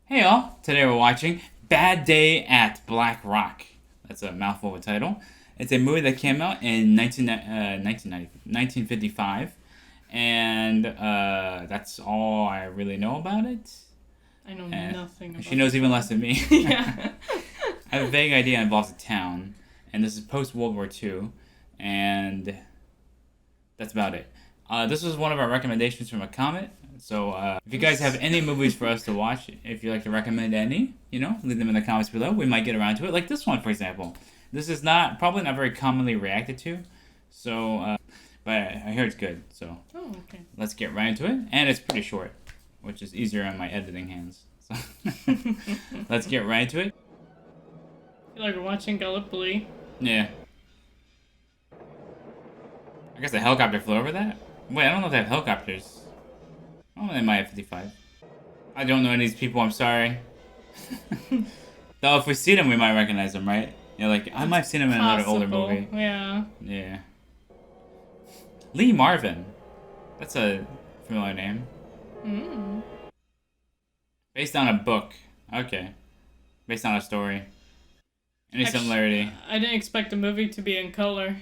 Hey all, today we're watching Bad Day at Black Rock. That's a mouthful of a title. It's a movie that came out in 1955, and that's all I really know about it. I know nothing about She knows even less than me. Yeah. I have a vague idea it involves a town, and this is post-World War II, and that's about it. This was one of our recommendations from a comment. So if you guys have any movies for us to watch, if you'd like to recommend any, leave them in the comments below. We might get around to it. Like this one, for example. This is probably not very commonly reacted to. So, but I hear it's good. So Okay. let's get right into it. And it's pretty short, which is easier on my editing hands. So let's get right into it. I feel like we're watching Gallipoli. Yeah. I guess the helicopter flew over that? Wait, I don't know if they have helicopters. Oh, they might have 55. I don't know any of these people, I'm sorry. Though if we see them, we might recognize them, right? Yeah, like, I might have seen them in another older movie. Yeah. Yeah. Lee Marvin. That's a familiar name. Mm. Based on a book. Okay. Based on a story. Any similarity? I didn't expect the movie to be in color.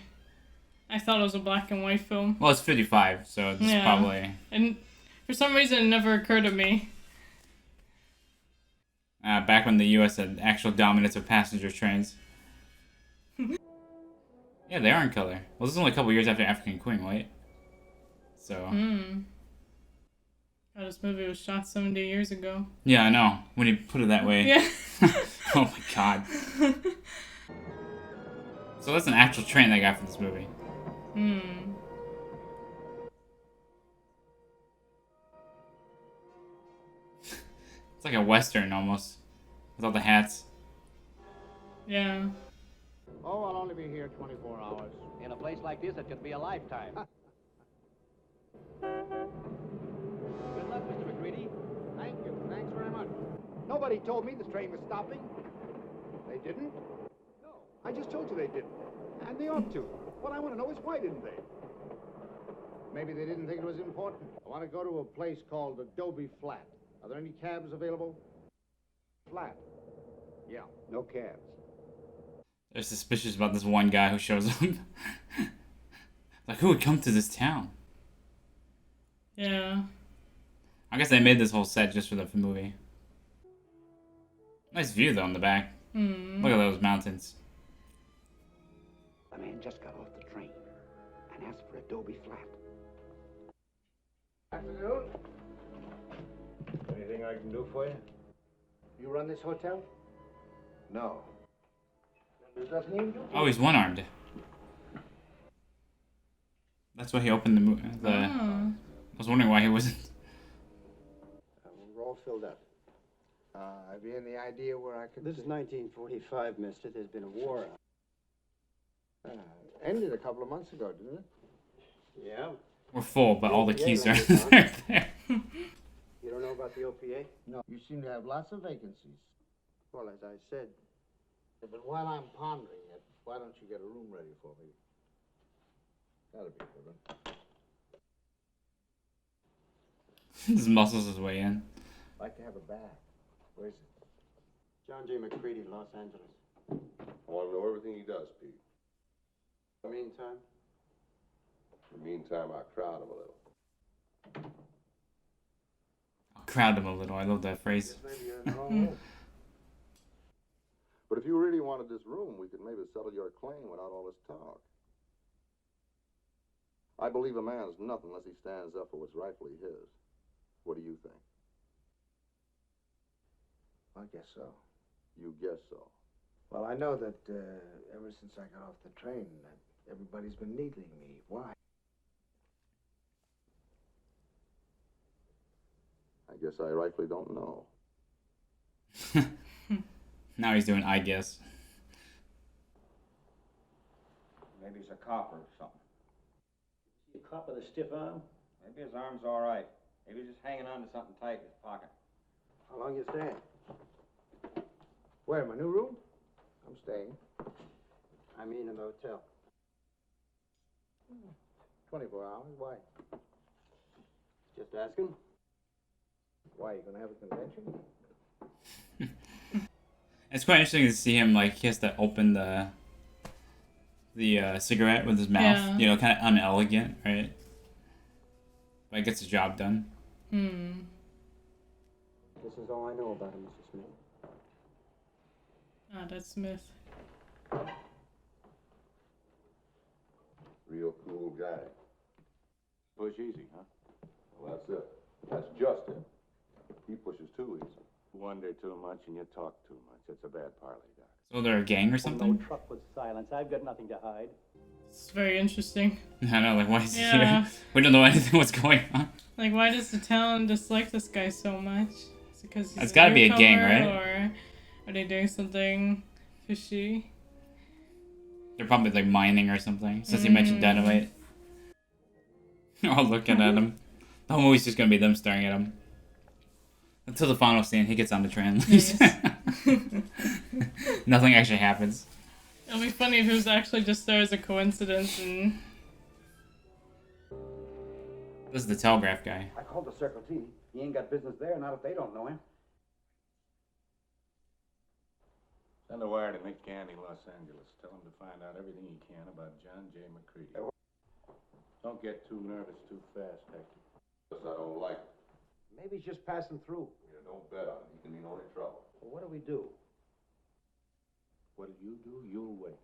I thought it was a black and white film. Well, it's 55, so it's probably... And for some reason, it never occurred to me. Back when the U.S. had actual dominance of passenger trains. Yeah, they are in color. Well, this is only a couple years after African Queen, right? So... Oh, this movie was shot 70 years ago. Yeah, I know. When you put it that way. Yeah. Oh my god. So that's an actual train they got for this movie. It's like a Western almost. With all the hats. Yeah. Oh, I'll only be here 24 hours. In a place like this, it could be a lifetime. Good luck, Mr. McCready. Thank you. Thanks very much. Nobody told me this train was stopping. They didn't? No. I just told you they didn't. And they ought to. What I want to know is why didn't they? Maybe they didn't think it was important. I want to go to a place called Adobe Flat. Are there any cabs available? Flat. Yeah, no cabs. They're suspicious about this one guy who shows up. Like, who would come to this town? Yeah. I guess they made this whole set just for the movie. Nice view, though, in the back. Look at those mountains. A man just got off the train and asked for Adobe Flat. Afternoon. Anything I can do for you? You run this hotel? No. There's nothing you can do for Oh, he's one-armed. That's why he opened the I was wondering why he wasn't... We're all filled up. Have you any idea where I could... This is 1945, mister. There's been a war. Ended a couple of months ago, didn't it? Yeah. We're full, but all the Yeah, keys are like this, right there. You don't know about the OPA? No. You seem to have lots of vacancies. Well, as I said, But while I'm pondering it, why don't you get a room ready for me? That'd be good. His muscles his way in. I'd like to have a bath. Where's it? John J. McCready, Los Angeles. I want to know everything he does, Pete. In the meantime, In the meantime, I crowd him a little. I'll crowd him a little. I love that phrase. maybe you're in the wrong room. But if you really wanted this room, we could maybe settle your claim without all this talk. I believe a man is nothing unless he stands up for what's rightfully his. What do you think? I guess so. You guess so. Well, I know that ever since I got off the train, that everybody's been needling me. Why? I guess I rightfully don't know. Now he's doing I guess. Maybe he's a cop or something. See a cop with a stiff arm? Maybe his arm's all right. Maybe he's just hanging on to something tight in his pocket. How long you staying? Where, my new room? I'm staying. I mean in the hotel. 24 hours. Why? Just asking. Why, you gonna have a convention? It's quite interesting to see him, like, he has to open the cigarette with his mouth. Yeah. You know, kind of unelegant, right? But it gets the job done. This is all I know about him, Mr. Smith. Ah, that's Smith. Real cool guy. Push easy, huh? Well, that's it. That's just it. He pushes too easy. Wonder too much and you talk too much. It's a bad parlay, Doc. So they're a gang or No something? truck with silence. I've got nothing to hide. It's very interesting. I know, like, why is he Yeah. here? We don't know anything what's going on. Like, why does the town dislike this guy so much? Is it because he's It's gotta be a gang, newcomer, right? Or are they doing something fishy? They're probably, like, mining or something, since he mentioned dynamite. All looking at him. The whole movie's just gonna be them staring at him. Until the final scene, he gets on the train. Yes. Nothing actually happens. It'll be funny if it was actually just there as a coincidence and... This is the telegraph guy. I called the Circle T. He ain't got business there, not if they don't know him. Send a wire to Nick Gandy, Los Angeles. Tell him to find out everything he can about John J. McCready. Don't get too nervous too fast, Hector. Because I don't like him. Maybe he's just passing through. Yeah, don't bet on him. He can mean only trouble. Well, what do we do? What you do, you'll wait.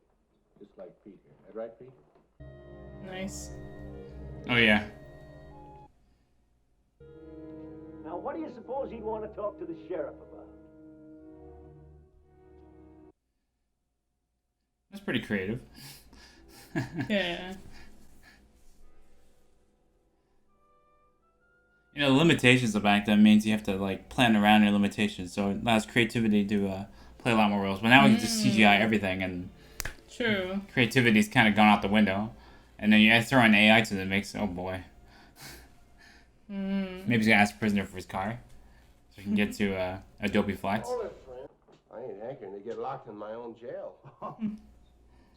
Just like Pete here. That right, Pete? Nice. Oh, yeah. Now, what do you suppose he'd want to talk to the sheriff about? That's pretty creative. Yeah. You know, the limitations of back then means you have to, like, plan around your limitations, so it allows creativity to play a lot more roles. But now we can just CGI everything, and True. creativity's kind of gone out the window. And then you throw an AI to the mix, oh boy. Maybe he's gonna ask the prisoner for his car, so he can get to Adobe Flats. Hold it, friend. I ain't hankering to get locked in my own jail.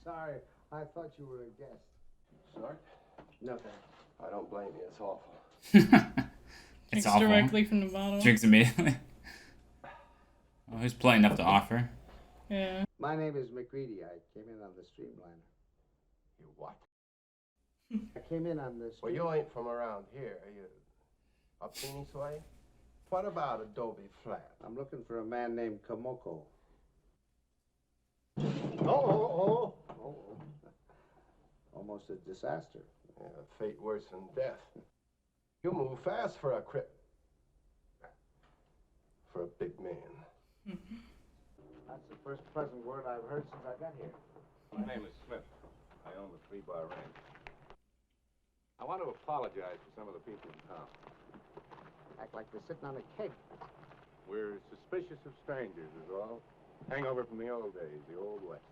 Sorry, I thought you were a guest. Snort? No, thanks. I don't blame you. It's awful. It's Drinks awful. directly from the bottle. Drinks immediately. Oh, he's plenty enough to offer. Yeah. My name is McCready. I came in on the Streamliner. You what? I came in on this. Well, you ain't from around here. Are you up Phoenix way? What about Adobe Flat? I'm looking for a man named Komoko. Oh. Almost a disaster. Yeah, fate worse than death. You move fast for a for a big man. That's the first pleasant word I've heard since I got here. My name is Smith. I own the 3-Bar Ranch. I want to apologize to some of the people in town. Act like they're sitting on a keg. We're suspicious of strangers, is all. Hangover from the old days, the old West.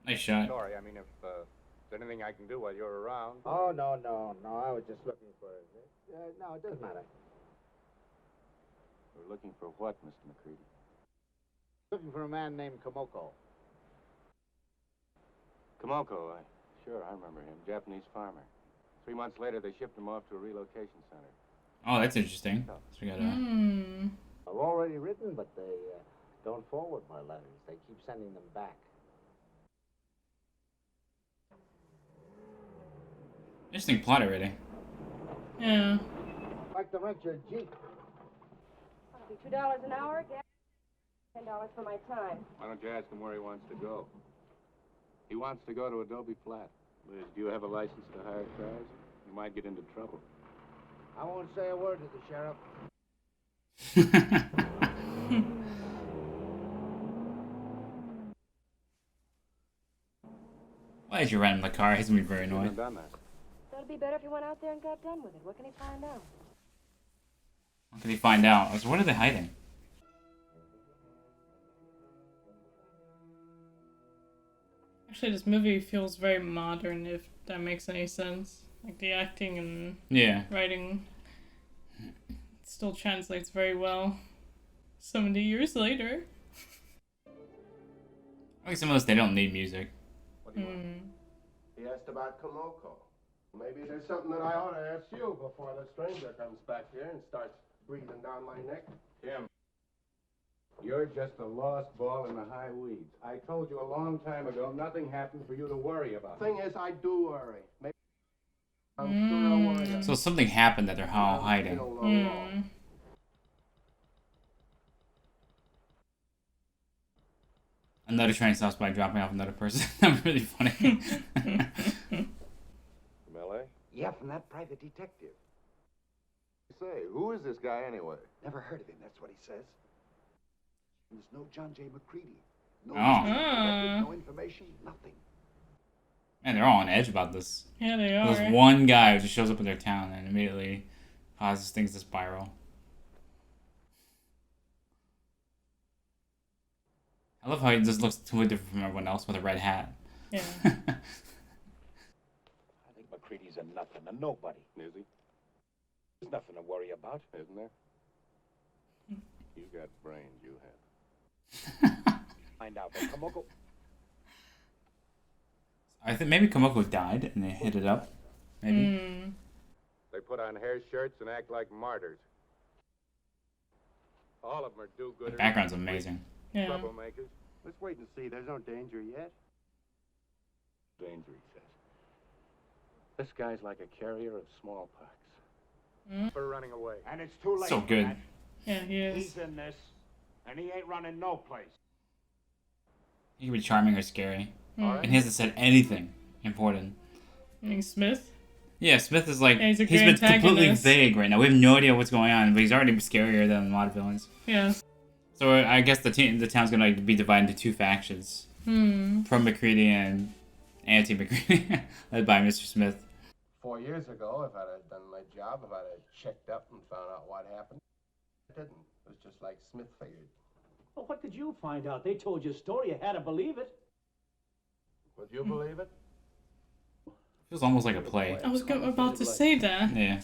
Nice shot. Sorry, I mean, if there's anything I can do while you're around. Oh, no. I was just looking for it. No, it doesn't matter. We're looking for what, Mr. McCready? Looking for a man named Komoko. Komoko, sure, I remember him. Japanese farmer. 3 months later, they shipped him off to a relocation center. Oh, that's interesting. So we got I've already written, but they don't forward my letters. They keep sending them back. interesting plot already. Yeah. I'd like to rent your Jeep. It'll be $2 an hour, gas, $10 for my time. Why don't you ask him where he wants to go? He wants to go to Adobe Flat. Liz, do you have a license to hire cars? You might get into trouble. I won't say a word to the sheriff. Why did you rent him the car? He's gonna be very annoyed. Done that. That'd be better if you went out there and got done with it. What can he find out? What can he find out? I was, what are they hiding? Actually, this movie feels very modern, if that makes any sense. Like, the acting and Yeah. writing still translates very well 70 years later. I think some of those, they don't need music. What do you want? He asked about Komoko. Maybe there's something that I ought to ask you before the stranger comes back here and starts breathing down my neck. Tim. You're just a lost ball in the high weeds. I told you a long time ago, nothing happened for you to worry about. Thing is, I do worry. Maybe I'm sure I'll worry. So something happened that they're all hiding. Another train stops by dropping off another person. That was really funny. From L.A.? Yeah, from that private detective. Say, who is this guy anyway? Never heard of him, that's what he says. There's no John J. McCready. No, no information, nothing. Man, they're all on edge about this. Yeah, they are. There's one guy who just shows up in their town and immediately causes things to spiral. I love how he just looks totally different from everyone else with a red hat. Yeah. I think McCready's a nothing, a nobody. Is he? There's nothing to worry about. Isn't there? You got brains, you have. Find out. But Komoko. I think maybe Komoko died and they hit it up. Maybe. They put on hair shirts and act like martyrs. All of them are do-gooders. The background's amazing. Yeah. Troublemakers. Let's wait and see. There's no danger yet. Danger, he says. This guy's like a carrier of smallpox. For running away. And it's too late. So good. Matt. Yeah, he is. He's in this, and he ain't running no place. He can be charming or scary. All And he hasn't said anything important. You mean Smith? Yeah, Smith is like, Yeah, he's a he's great been completely antagonist. vague right now. We have no idea what's going on, but he's already scarier than a lot of villains. Yeah. So I guess the town's gonna be divided into two factions. Pro-McCready and anti-McCready, led by Mr. Smith. 4 years ago, if I'd have done my job, if I'd have checked up and found out what happened, I didn't. It was just like Smith figured. Well, what did you find out? They told you a story. You had to believe it. Would you believe it? Feels almost like a play. I was about to say that. Yeah.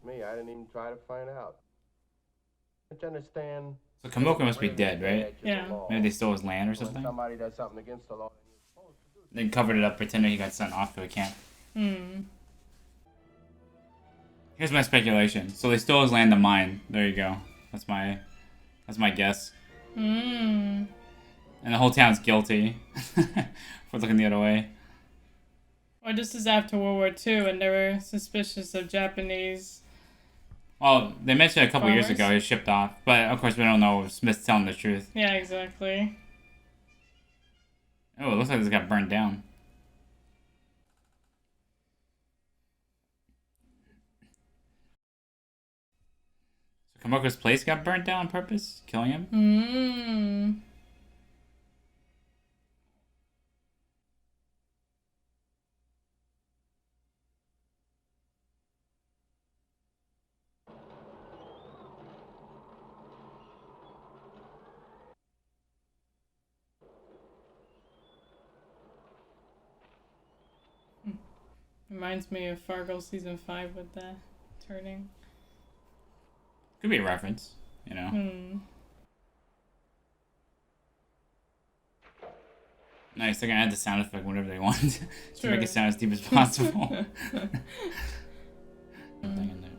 Me, I didn't even try to find out. Don't you understand? So Komoko must be dead, right? Yeah. Maybe they stole his land or When something? somebody does something against the law, then you're supposed to do Then covered it up, pretending he got sent off to a camp. Here's my speculation. So they stole his land to mine. There you go. That's my guess. And the whole town's guilty for looking the other way. Or this is after World War II, and they were suspicious of Japanese. Well, they mentioned a couple years Farmers? ago he was shipped off, but of course we don't know if Smith's telling the truth. Yeah, exactly. Oh, it looks like this got burned down. So Komoko's place got burnt down on purpose, killing him? Reminds me of Fargo season 5 with the turning. Could be a reference, you know. Nice, they're gonna add the sound effect whenever they want to make it sound as deep as possible.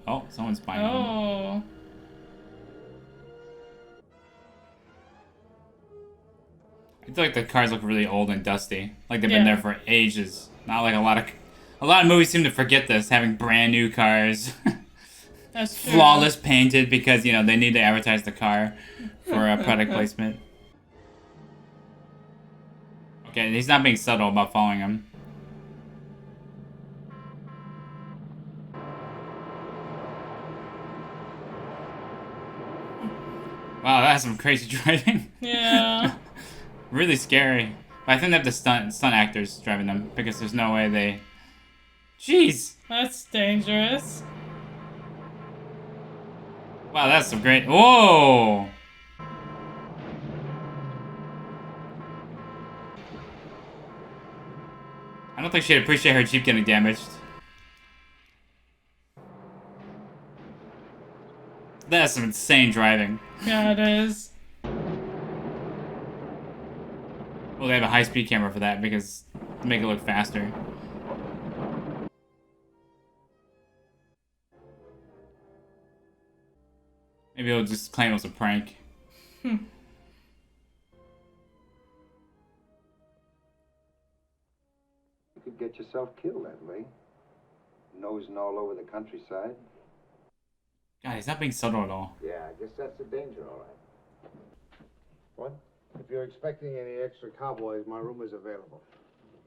Oh, someone's spying on them. I feel like the cars look really old and dusty. Like they've been there for ages. Not like a lot of movies seem to forget this, having brand new cars. That's true. Flawless painted because, you know, they need to advertise the car for a product placement. Okay, he's not being subtle about following him. Wow, that's some crazy driving. Yeah. Really scary. But I think they have the stunt actors driving them because there's no way they... Jeez! That's dangerous. Wow, that's some great... Whoa! I don't think she'd appreciate her Jeep getting damaged. That's some insane driving. Yeah, it is. Well, they have a high-speed camera for that because to make it look faster. Maybe they'll just claim it was a prank. You could get yourself killed that way. Nosing all over the countryside. God, he's not being subtle at all. Yeah, I guess that's the danger, all right. What? If you're expecting any extra cowboys, my room is available.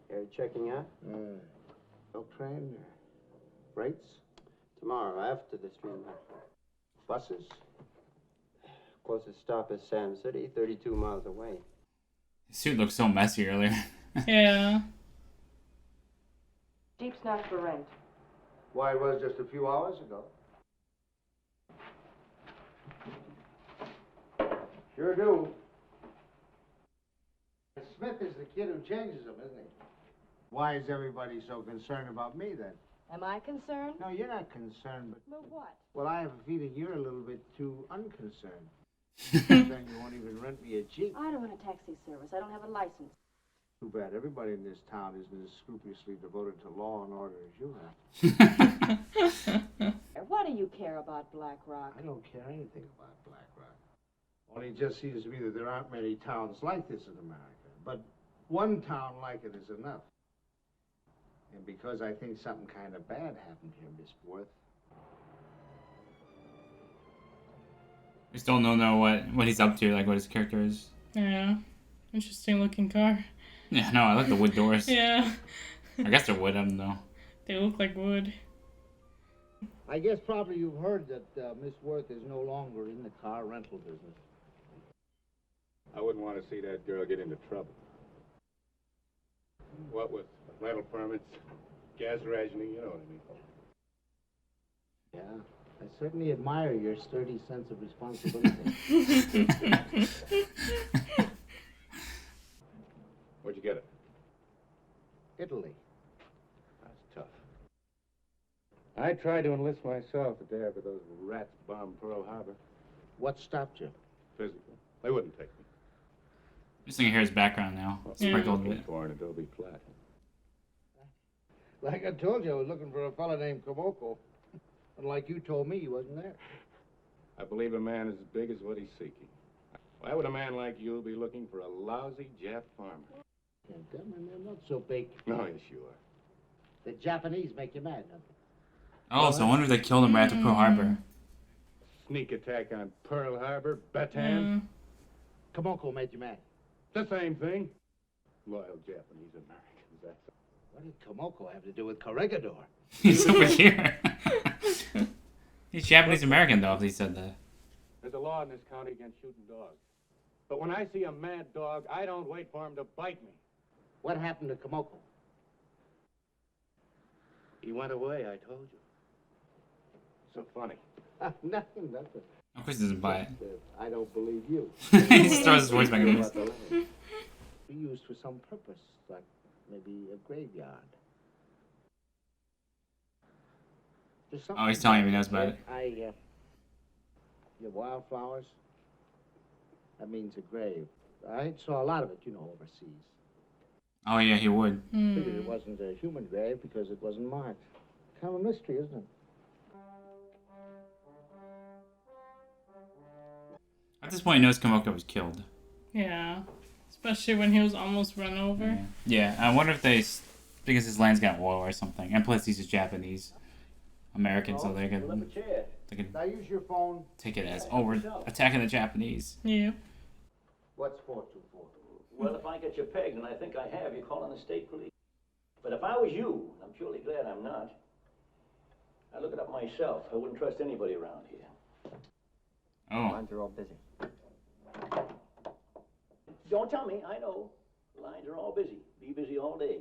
You're checking out? No train? Rates? Tomorrow, after the streamer. Buses? Closest stop is Sam City, 32 miles away. His suit looked so messy earlier. Yeah. Jeep's not for rent. Why, it was just a few hours ago. Sure do. Smith is the kid who changes them, isn't he? Why is everybody so concerned about me, then? Am I concerned? No, you're not concerned, but... But what? Well, I have a feeling you're a little bit too unconcerned. Saying you won't even rent me a Jeep. I don't run a taxi service. I don't have a license. Too bad. Everybody in this town isn't as scrupulously devoted to law and order as you have. What do you care about Black Rock? I don't care anything about Black Rock. Only it just seems to me that there aren't many towns like this in America. But one town like it is enough. And because I think something kind of bad happened here, Miss Worth. We still don't know what he's up to, like what his character is. Yeah. Interesting looking car. Yeah, no, I like the wood doors. Yeah. I guess they're wood, I don't know. They look like wood. I guess probably you've heard that Miss Worth is no longer in the car rental business. I wouldn't want to see that girl get into trouble. What with rental permits, gas rationing, you know what I mean. Yeah, I certainly admire your sturdy sense of responsibility. Where'd you get it? Italy. That's tough. I tried to enlist myself the day after those rats bombed Pearl Harbor. What stopped you? Physical. They wouldn't take me. Just thinking hear his background now. Sprinkled Looking with. for an Adobe flat. Like I told you, I was looking for a fella named Komoko. And like you told me, he wasn't there. I believe a man is as big as what he's seeking. Why would a man like you be looking for a lousy Jap farmer? Yeah, damn it, they're not so big. No, yes, you are. The Japanese make you mad, huh? Oh, so I wonder if they killed him right after Pearl Harbor. Sneak attack on Pearl Harbor, Bataan. Komoko made you mad. The same thing. Loyal Japanese Americans, that's all. What did Komoko have to do with Corregidor? He's over here. He's Japanese American, though, if he said that. There's a law in this county against shooting dogs. But when I see a mad dog, I don't wait for him to bite me. What happened to Komoko? He went away, I told you. So funny. Nothing. Of course he doesn't buy it. I don't believe you. He just throws his voice back in his. Be used for some purpose, like maybe a graveyard. Oh, he's telling him he knows about it. Your wildflowers? That means a grave. I saw a lot of it, overseas. Oh, yeah, he would. Figured it wasn't a human grave because it wasn't marked. Kind of a mystery, isn't it? At this point, he knows Komoko was killed. Yeah. Especially when he was almost run over. Yeah, I wonder if because his land's got war or something. And plus, he's a Japanese American, so they can Now use your phone. take it as, oh, we're attacking the Japanese. Yeah. What's 424? Well, if I get you pegged, and I think I have, you're calling the state police. But if I was you, I'm surely glad I'm not. I look it up myself. I wouldn't trust anybody around here. Oh. Lines are all busy. Don't tell me, I know. Lines are all busy. Be busy all day.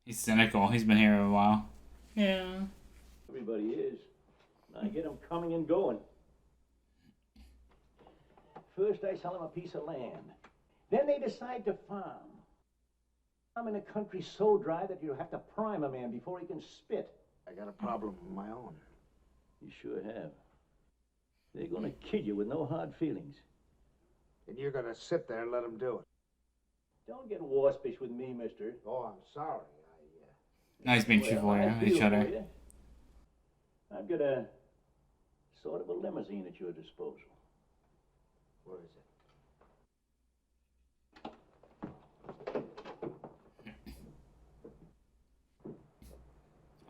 He's cynical. He's been here a while. Yeah. Everybody is. I get them coming and going. First, I sell them a piece of land. Then they decide to farm. I'm in a country so dry that you have to prime a man before he can spit. I got a problem of my own. You sure have. They're gonna kill you with no hard feelings. And you're gonna sit there and let them do it. Don't get waspish with me, mister. Oh, I'm sorry. Now he's being truthful I with feel each other. for you. I've got a sort of a limousine at your disposal. Where is it?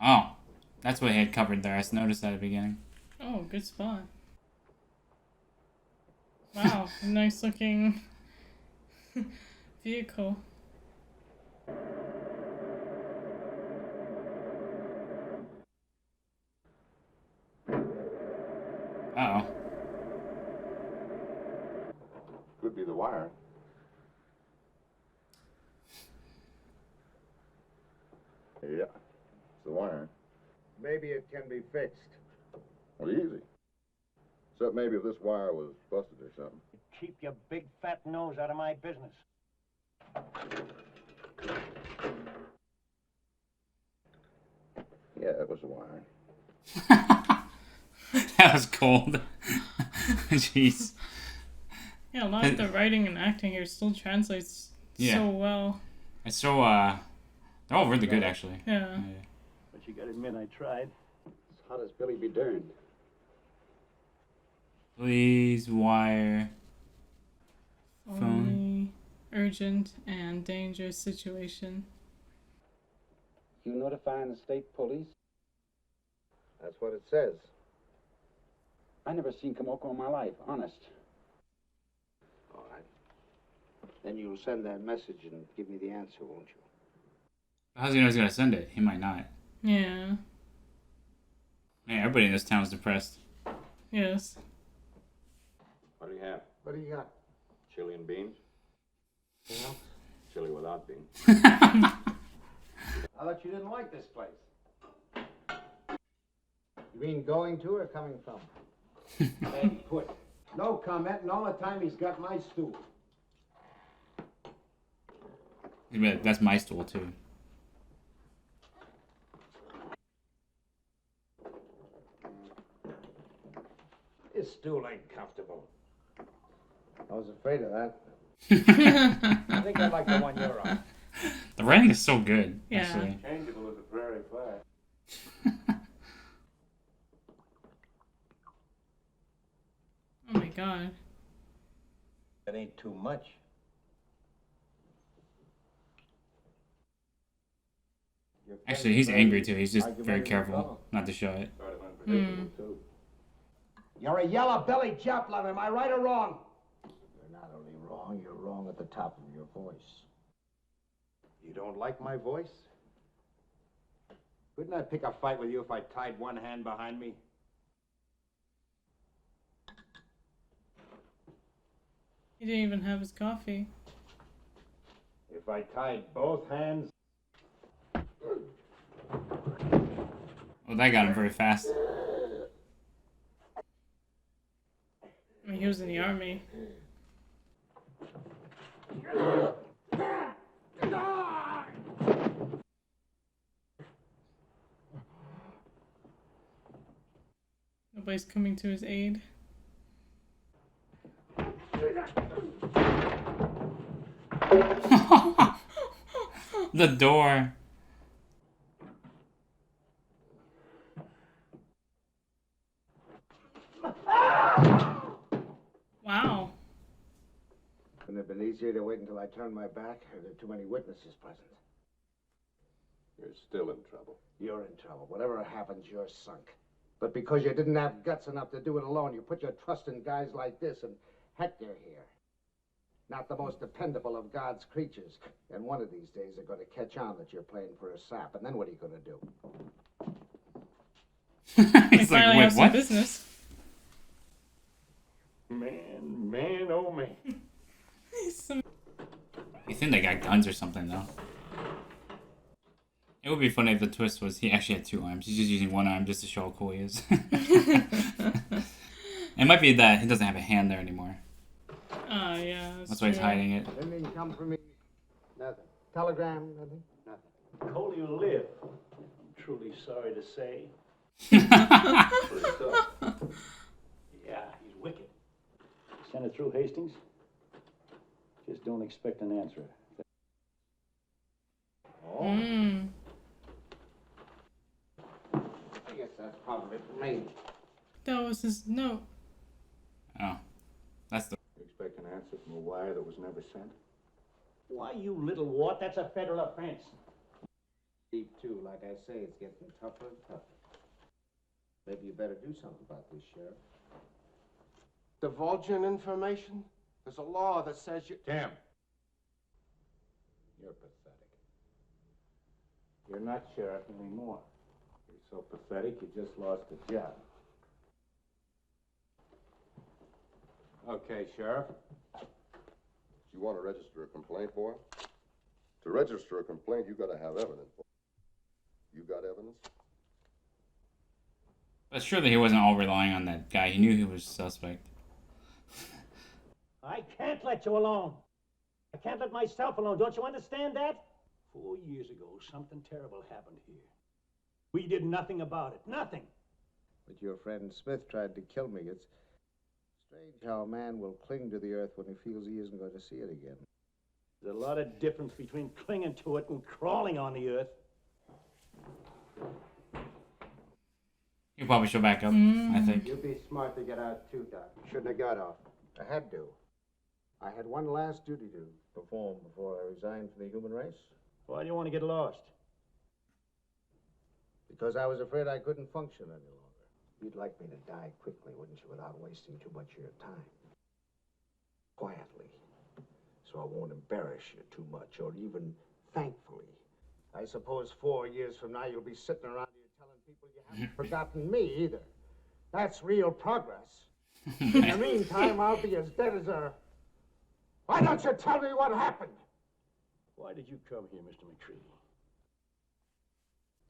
Oh, that's what he had covered there. I noticed that at the beginning. Oh, good spot. Wow, nice looking vehicle. Uh-oh. Could be the wire. Yeah, it's the wire. Maybe it can be fixed. Well, easy. Except maybe if this wire was busted or something. Keep your big fat nose out of my business. Yeah, it was the wire. That was cold. Jeez. Yeah, a lot of the writing and acting here still translates so well. It's so, they're all really good, actually. Yeah. But you gotta admit, I tried. As hot as Billy be darned. Please, wire. Phone. Only urgent and dangerous situation. You notifying the state police? That's what it says. I never seen Komoko in my life, honest. All right. Then you'll send that message and give me the answer, won't you? How's he know he's gonna send it? He might not. Yeah. Man, everybody in this town is depressed. Yes. What do you have? What do you got? Chili and beans? You know? Chili without beans. I thought you didn't like this place. You mean going to or coming from? Bad put. No comment, and all the time he's got my stool. That's my stool, too. This stool ain't comfortable. I was afraid of that. I think I like the one you're on. The writing is so good, Yeah. actually. Changeable as a prairie fire. Oh my god. That ain't too much. Actually, he's angry, too. He's just very careful not to show it. Sort of unpredictable, too. You're a yellow-bellied Joplin, am I right or wrong? You're not only wrong, you're wrong at the top of your voice. You don't like my voice? Couldn't I pick a fight with you if I tied one hand behind me? He didn't even have his coffee. If I tied both hands... Well, that got him very fast. I mean, he was in the army. Nobody's coming to his aid. The door. Wow. Couldn't it have been easier to wait until I turned my back, or are there too many witnesses present? You're still in trouble. You're in trouble. Whatever happens, you're sunk. But because you didn't have guts enough to do it alone, you put your trust in guys like this and Hector here. Not the most dependable of God's creatures. And one of these days they're going to catch on that you're playing for a sap. And then what are you going to do? He's like, finally wait, have some what? business. Man, oh man. You think they got guns or something, though? It would be funny if the twist was he actually had two arms. He's just using one arm just to show how cool he is. It might be that he doesn't have a hand there anymore. Oh, yeah. That's why he's hiding it. Anything come from me? Nothing. Telegram? Nothing? Nothing. Cole, you live. I'm truly sorry to say. Pretty tough. Yeah, he's wicked. Send it through Hastings. Just don't expect an answer. Oh. Mm. I guess that's probably for me. That was his note. Oh. That's the... You expect an answer from a wire that was never sent? Why, you little wart? That's a federal offense. Steve, too. Like I say, it's getting tougher and tougher. Maybe you better do something about this, Sheriff. Divulging information? There's a law that says you... Tim. You're pathetic. You're not sheriff anymore. You're so pathetic you just lost a job. Okay, Sheriff. You want to register a complaint, boy? To register a complaint, you got to have evidence. You got evidence? But surely he wasn't all relying on that guy. He knew he was suspect. I can't let you alone. I can't let myself alone. Don't you understand that? 4 years ago, something terrible happened here. We did nothing about it. Nothing. But your friend Smith tried to kill me. It's strange how a man will cling to the earth when he feels he isn't going to see it again. There's a lot of difference between clinging to it and crawling on the earth. He'll probably show back up, I think. You'd be smart to get out too, Doc. Shouldn't have got off. I had to. I had one last duty to perform before I resigned from the human race. Why do you want to get lost? Because I was afraid I couldn't function any longer. You'd like me to die quickly, wouldn't you, without wasting too much of your time? Quietly. So I won't embarrass you too much, or even thankfully. I suppose 4 years from now you'll be sitting around here telling people you haven't forgotten me either. That's real progress. In the meantime, I'll be as dead as a... Why don't you tell me what happened? Why did you come here, Mr. McCready?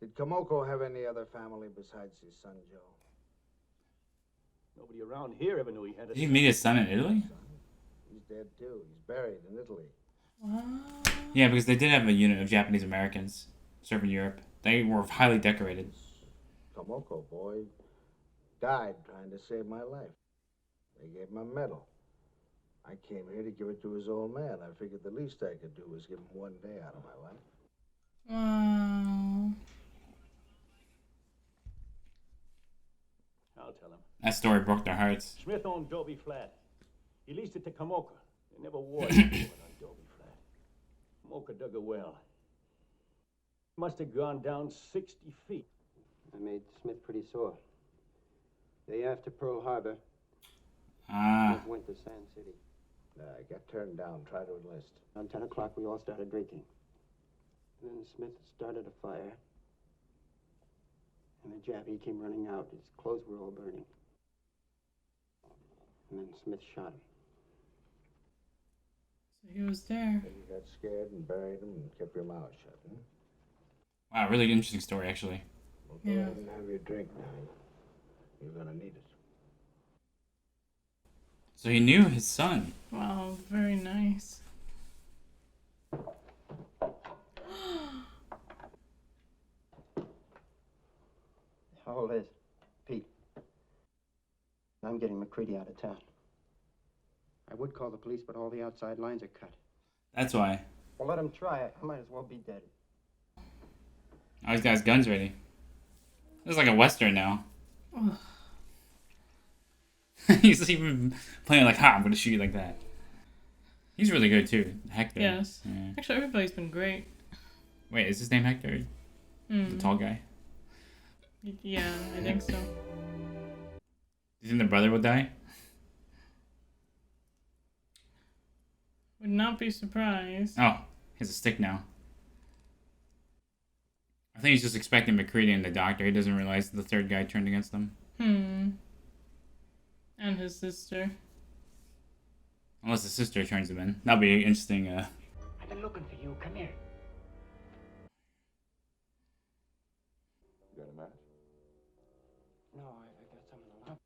Did Komoko have any other family besides his son, Joe? Nobody around here ever knew he had a... Did he meet his son in Italy? He's dead, too. He's buried in Italy. Yeah, because they did have a unit of Japanese Americans serving Europe. They were highly decorated. Komoko, boy, died trying to save my life. They gave him a medal. I came here to give it to his old man. I figured the least I could do was give him 1 day out of my life. Wow. I'll tell him. That story broke their hearts. Smith owned Dobie Flat. He leased it to Komoko. They never wore it on Dobie Flat. Komoko dug a well. Must have gone down 60 feet. I made Smith pretty sore. Day after Pearl Harbor, Smith went to Sand City. I got turned down, tried to enlist. Around 10 o'clock, we all started drinking. And then Smith started a fire. And the Jap, he came running out. His clothes were all burning. And then Smith shot him. So he was there. And you got scared and buried him and kept your mouth shut, huh? Wow, really interesting story, actually. Well, go ahead and have your drink now. You're gonna need it. So he knew his son. Wow, very nice. How old is Pete? I'm getting McCready out of town. I would call the police, but all the outside lines are cut. That's why. Well, let him try it. I might as well be dead. Oh, he's got his guns ready. This is like a Western now. He's even playing like, I'm gonna shoot you like that. He's really good too, Hector. Yes. Yeah. Actually, everybody's been great. Wait, is his name Hector? The tall guy? Yeah, I think so. Do you think the brother will die? Would not be surprised. Oh, he has a stick now. I think he's just expecting McCready and the doctor. He doesn't realize the third guy turned against him. And his sister. Unless the sister turns him in. That'll be interesting. I've been looking for you. Come here. You got a match? No, I got some in the locker.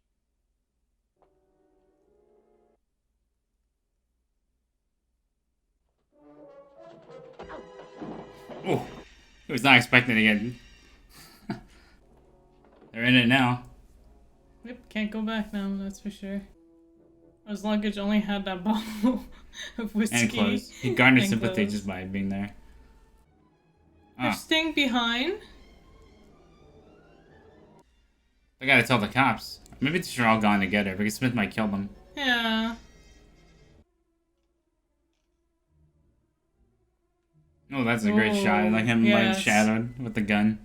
Oh, he was not expecting it again. They're in it now. Yep, can't go back now, that's for sure. His luggage only had that bottle of whiskey. And clothes. He garnered and sympathy clothes. just by being there. They're staying behind? They gotta tell the cops. Maybe they're all gone together because Smith might kill them. Yeah. Oh, that's a great shot. Like him like shadowed with the gun.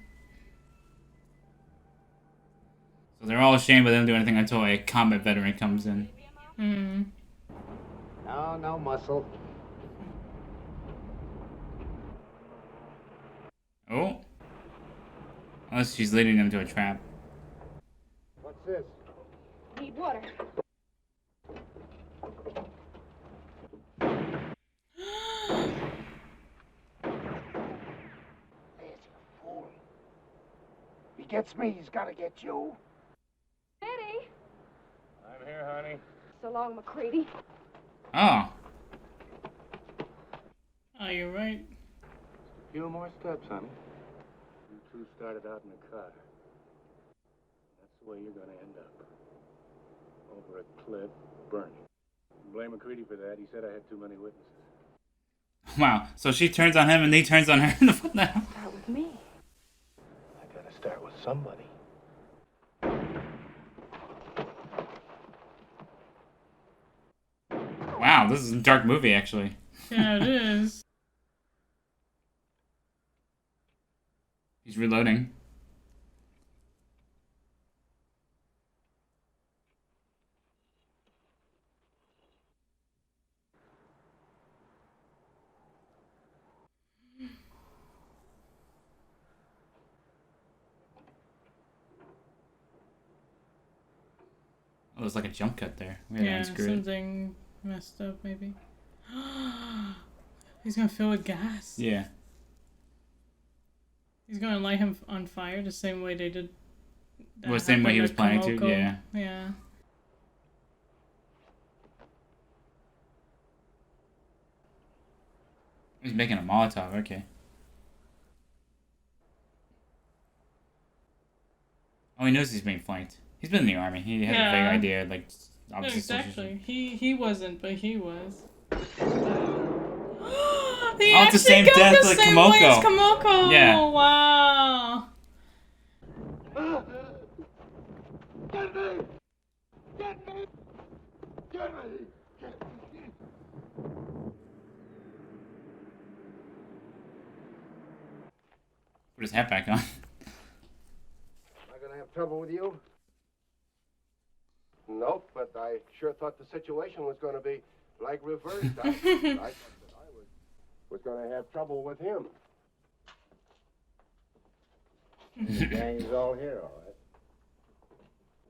So they're all ashamed, but they don't do anything until a combat veteran comes in. No muscle. Oh. Unless she's leading them to a trap. What's this? Need water. He gets me, he's gotta get you. Eddie! I'm here, honey. So long, McCready. Oh. Oh, you're right. A few more steps, honey. You two started out in a car. That's the way you're gonna end up. Over a cliff, burning. Blame McCready for that. He said I had too many witnesses. Wow. So she turns on him and he turns on her. What the hell? Start with me. I gotta start with somebody. Wow, this is a dark movie, actually. Yeah, it is. He's reloading. Oh, there's like a jump cut there. Yeah, something messed up, maybe. He's gonna fill with gas. Yeah. He's gonna light him on fire the same way they did. Well, the same way he was planning to, yeah. Yeah. He's making a Molotov, okay. Oh, he knows he's being flanked. He's been in the army. He has a vague idea, like, obviously. Exactly. He wasn't, but he was. Oh, it's the same death like Komoko. Komoko. Yeah. Oh, wow. Get me! Get me! Get me! Put his hat back on. Am I gonna have trouble with you? Nope, but I sure thought the situation was gonna be like reversed. I thought that I was gonna have trouble with him. The gang's all here, all right.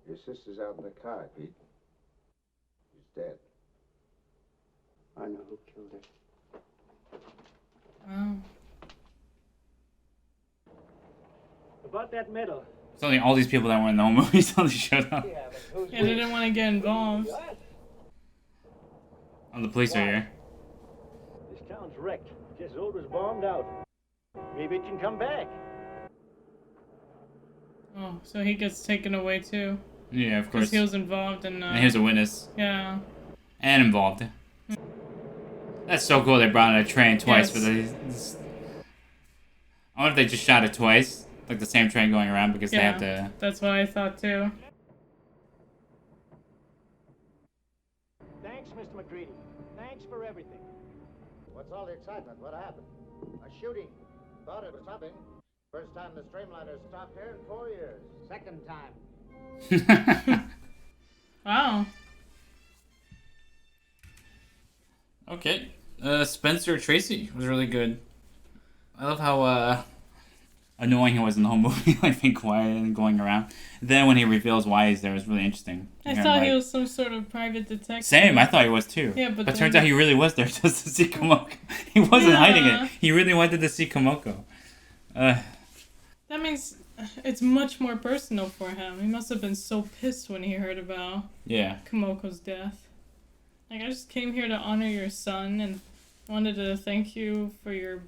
Your sister's out in the car, Pete. She's dead. I know who killed her. Wow. About that medal. It's only all these people that were in the whole movie suddenly showed up. Yeah, they didn't want to get involved. Oh, the police are here. This town's wrecked. Just as old was bombed out. Maybe it can come back. Oh, so he gets taken away too. Yeah, of course. Because he was involved in. And here's a witness. Yeah. And involved. That's so cool they brought in a train twice for this. I wonder if they just shot it twice. Like the same train going around because they have to... That's what I thought too. Thanks, Mr. McCready. Thanks for everything. What's all the excitement? What happened? A shooting. Thought it was something. First time the Streamliner stopped here in 4 years. Second time. Wow. Okay. Spencer Tracy was really good. I love how annoying he was in the whole movie, like being quiet and going around. Then when he reveals why he's there, it was really interesting. I thought he was some sort of private detective. Same, I thought he was too. Yeah, but turns out he really was there just to see Komoko. He wasn't hiding it. He really wanted to see Komoko. That means it's much more personal for him. He must have been so pissed when he heard about Komoko's death. Like, I just came here to honor your son and wanted to thank you for your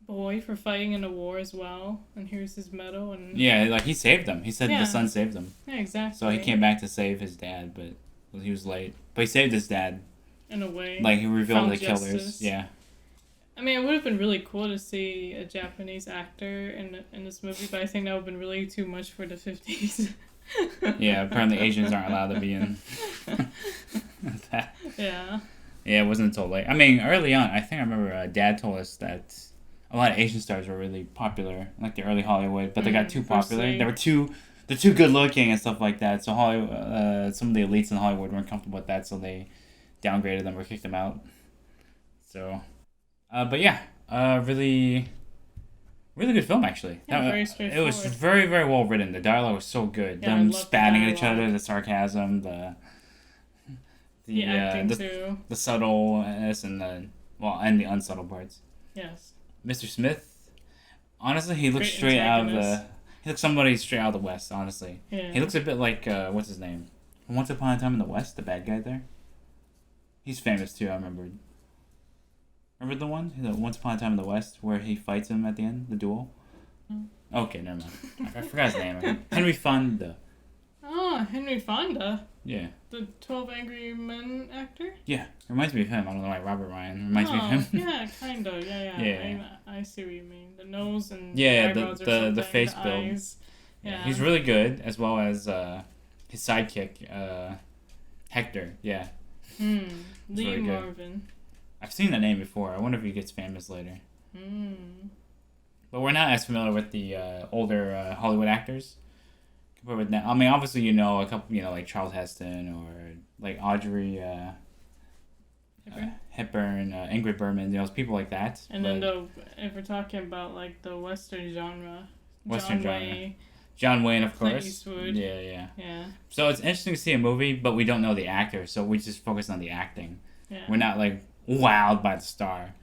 boy for fighting in the war as well. And here's his medal. And yeah, like he saved him. He said the son saved him. Yeah, exactly. So he came back to save his dad, but he was late. But he saved his dad. In a way. Like he revealed the justice. killers. Yeah. I mean, it would have been really cool to see a Japanese actor in this movie, but I think that would have been really too much for the 50s. Yeah, apparently Asians aren't allowed to be in that. Yeah. Yeah, it wasn't until late. I mean, early on, I think I remember Dad told us that a lot of Asian stars were really popular, like the early Hollywood, but they got too popular. They're too good looking and stuff like that. So Hollywood, some of the elites in Hollywood weren't comfortable with that, so they downgraded them or kicked them out. So, but yeah, really, really good film actually. Yeah, very straightforward. It was very, very well written. The dialogue was so good. Yeah, Them spatting at each other, the sarcasm, the acting too. The subtleness and the unsubtle parts. Yes. Mr. Smith, honestly, he looks straight out of the. He looks somebody straight out of the West. Honestly, yeah. He looks a bit like what's his name? Once Upon a Time in the West, the bad guy there. He's famous too. I remembered. Remember the one? The Once Upon a Time in the West, where he fights him at the end, the duel. Okay, never mind. I forgot his name. Henry Fonda. Oh, Henry Fonda. Yeah. The 12 Angry Men actor? Yeah, reminds me of him. I don't know why Robert Ryan reminds me of him. Yeah, kind of. Yeah. I see what you mean. The nose and eyebrows the face the build. eyes. Yeah. He's really good, as well as his sidekick, Hector. Yeah. Lee Marvin. I've seen that name before. I wonder if he gets famous later. But we're not as familiar with the older Hollywood actors. Compared with now, I mean, obviously you know a couple, like Charles Heston or like Audrey Hepburn, Ingrid Bergman, people like that. And then if we're talking about like the Western genre, John Wayne, of Clint course. Eastwood. Yeah. So it's interesting to see a movie, but we don't know the actor, so we just focus on the acting. Yeah. We're not like wowed by the star,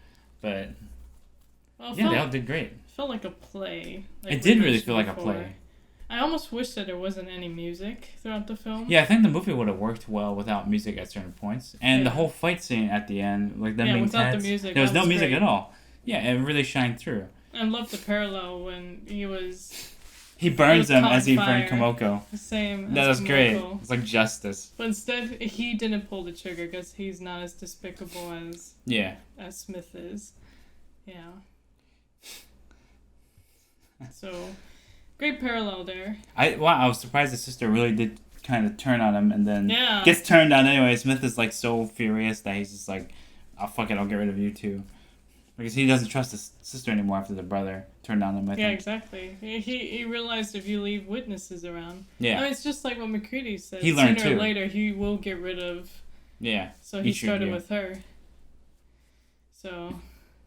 but they all did great. Felt like a play. It did really feel like a play. I almost wish that there wasn't any music throughout the film. Yeah, I think the movie would have worked well without music at certain points. And the whole fight scene at the end, like them being without tense, the music, there was no music great. at all. Yeah, it really shined through. I love the parallel when he burns them as he burned Komoko. The same. That was Komoko. great. It's like justice. But instead, he didn't pull the trigger because he's not as despicable as Smith is. Yeah. So, great parallel there. I was surprised the sister really did kind of turn on him and then gets turned on anyway. Smith is like so furious that he's just like, oh fuck it, I'll get rid of you too. Because he doesn't trust his sister anymore after the brother turned on him. I think. Exactly. He realized if you leave witnesses around. Yeah. I mean, it's just like what McCready said. He learned Sooner too. or later, he will get rid of. Yeah. So he started with her. So,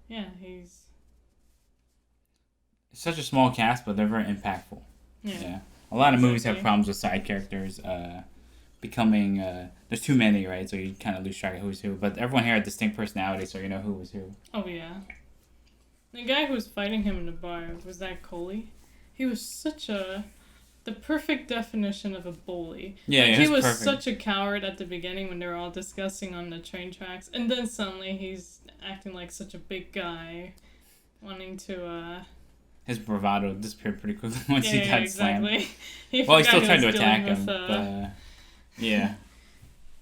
yeah, he's. It's such a small cast, but they're very impactful. Yeah. A lot of movies have problems with side characters becoming... there's too many, right? So you kind of lose track of who's who. But everyone here had distinct personalities, so you know who was who. Oh, yeah. The guy who was fighting him in the bar, was that Coley? He was the perfect definition of a bully. Yeah, he was perfect. Such a coward at the beginning when they were all discussing on the train tracks. And then suddenly he's acting like such a big guy, wanting to... His bravado disappeared pretty quickly once he got exactly. slammed. He still tried to attack him, but yeah.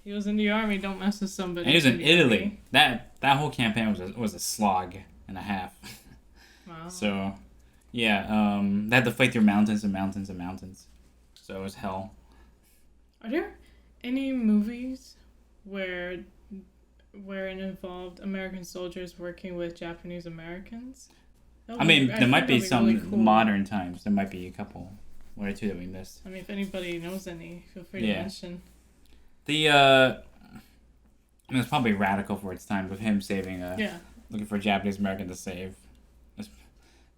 He was in the army. Don't mess with somebody. And he was in Italy. That whole campaign was a slog and a half. Wow. So, yeah, they had to fight through mountains and mountains and mountains. So it was hell. Are there any movies where it involved American soldiers working with Japanese Americans? I mean, there might be some really cool. modern times. There might be a couple, one or two that we missed. I mean, if anybody knows any, feel free to mention. I mean, it's probably radical for its time with him saving looking for a Japanese American to save.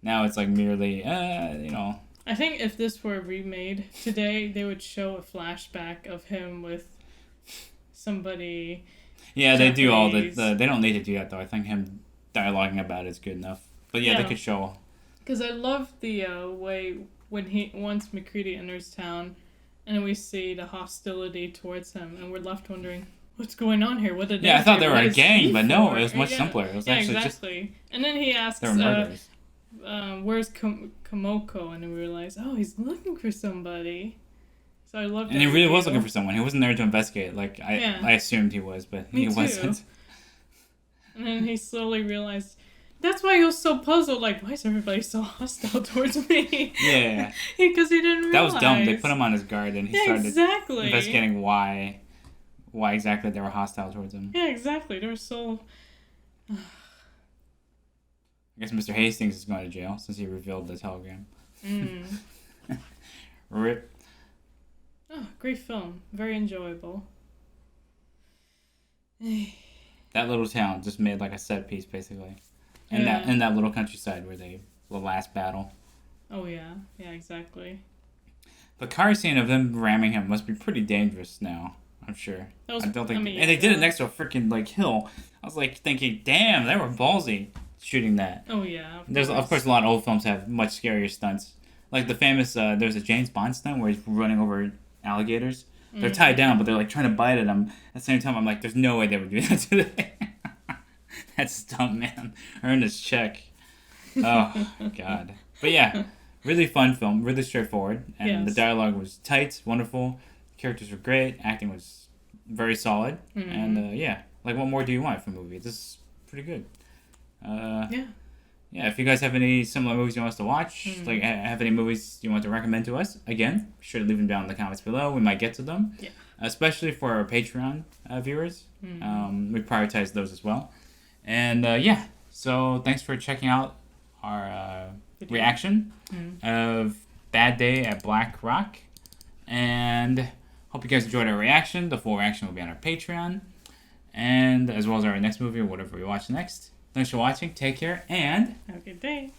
Now it's like merely, I think if this were remade today, they would show a flashback of him with somebody. Yeah, Japanese. they do all the. They don't need to do that though. I think him dialoguing about it is good enough. But they could show. Because I love the way when once McCready enters town, and we see the hostility towards him, and we're left wondering what's going on here. What did they? Yeah, I thought do? they were What a is gang, he but no, for? it was much simpler. It was actually exactly. And then he asks, "Where's Komoko?" And then we realize, oh, he's looking for somebody. So I love. And he really was looking for someone. He wasn't there to investigate. Like I assumed he was, but he wasn't. And then he slowly realized. That's why he was so puzzled. Like, why is everybody so hostile towards me? Yeah. Because he didn't realize. That was dumb. They put him on his guard, and he started exactly. investigating why why exactly they were hostile towards him. Yeah, exactly. They were so... I guess Mr. Hastings is going to jail since he revealed the telegram. Rip. Oh, great film. Very enjoyable. That little town just made like a set piece, basically. And that little countryside where the last battle. Oh, yeah. Yeah, exactly. The car scene of them ramming him must be pretty dangerous now, I'm sure. I don't think... and they did it next to a freaking, like, hill. I was, like, thinking, damn, they were ballsy shooting that. Oh, yeah. Of course, a lot of old films have much scarier stunts. Like the famous, there's a James Bond stunt where he's running over alligators. They're tied down, but they're, like, trying to bite at him. At the same time, I'm like, there's no way they would do that today. That's dumb, man. Earn his check. Oh, God. But, yeah. Really fun film, really straightforward, and the dialogue was tight, wonderful. The characters were great, acting was very solid, and yeah, like what more do you want from a movie? This is pretty good. Yeah. If you guys have any similar movies you want us to watch, like have any movies you want to recommend to us, again, be sure to leave them down in the comments below. We might get to them, especially for our Patreon viewers. We prioritize those as well, and yeah. So thanks for checking out our reaction of Bad Day at Black Rock, and hope you guys enjoyed our reaction. The full reaction will be on our Patreon, and as well as our next movie or whatever we watch next. Thanks for watching, take care, and have a good day.